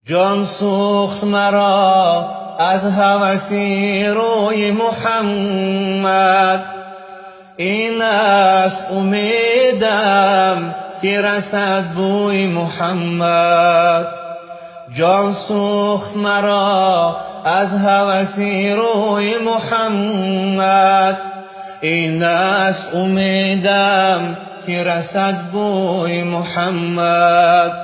جان سوخت مرا از هوسی روی محمد، این است امیدم که رسد بوی محمد. جان سوخت مرا از هوسی روی محمد، این است امیدم که رسد بوی محمد.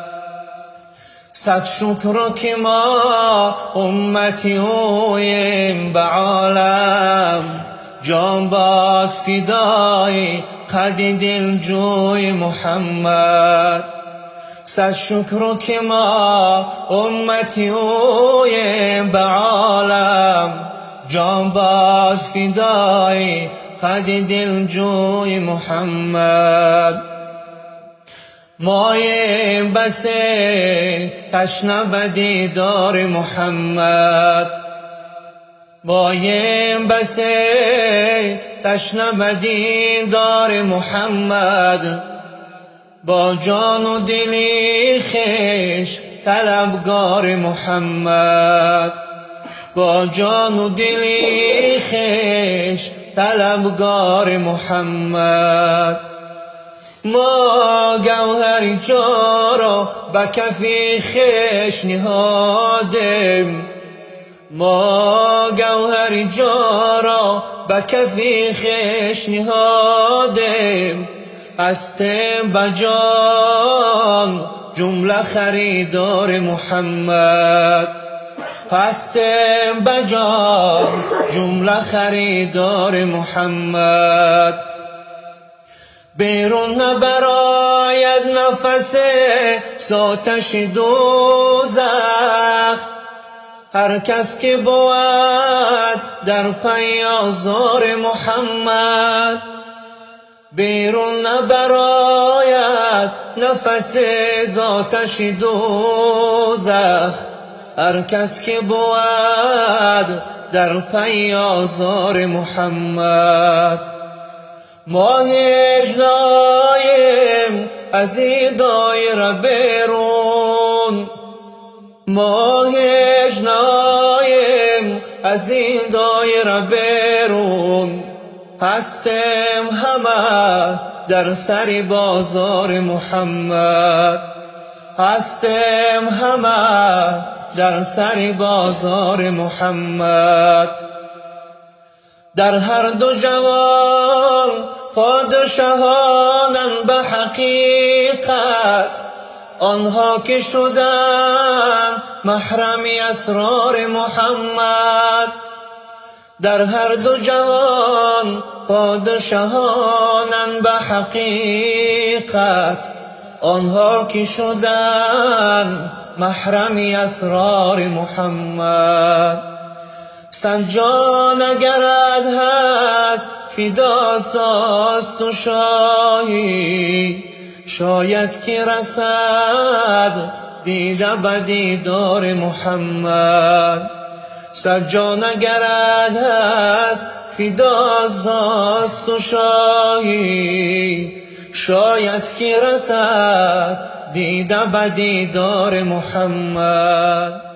صد شکر که ما امتی اویم به عالم، جان باد فدای قد دلجوی محمد. صد شکر که ما امتی اویم به عالم، جان باد فدای قد دلجوی محمد. ماییم بس تشنه به دیدار محمد، ماییم بس تشنه به دیدار محمد. با جان و دلی خویش طلبگار محمد، با جان و دلی خویش طلبگار محمد. ما گوهر جا را به کف خویش نهادیم، ما گوهر جا را به کف خویش نهادیم. هستیم به جان جمله خریدار محمد، هستیم به جان جمله خریدار محمد. بیرون نبراید نفس ساتش دوزخ، هر کس که بود در پی آزار محمد. بیرون نبراید نفس ذاتش دوزخ، هر کس که بود در پی آزار محمد. ما هجناییم از این دایره بیرون، ما هجناییم از این دایره بیرون. هستیم همه در سر بازار محمد، هستیم همه در سر بازار محمد. در هر دو جوان پادشاهانند به حقیقت، آنها که شدند محرم اسرار محمد. در هر دو جهان پادشاهانند به حقیقت، آنها که شدند محرم اسرار محمد. صد جان اگرت هست فدا ساز و شاهی، شاید که رسد دیده به دیدار محمد. صد جان اگرت هست فدا ساز و شاهی، شاید که رسد دیده به دیدار محمد.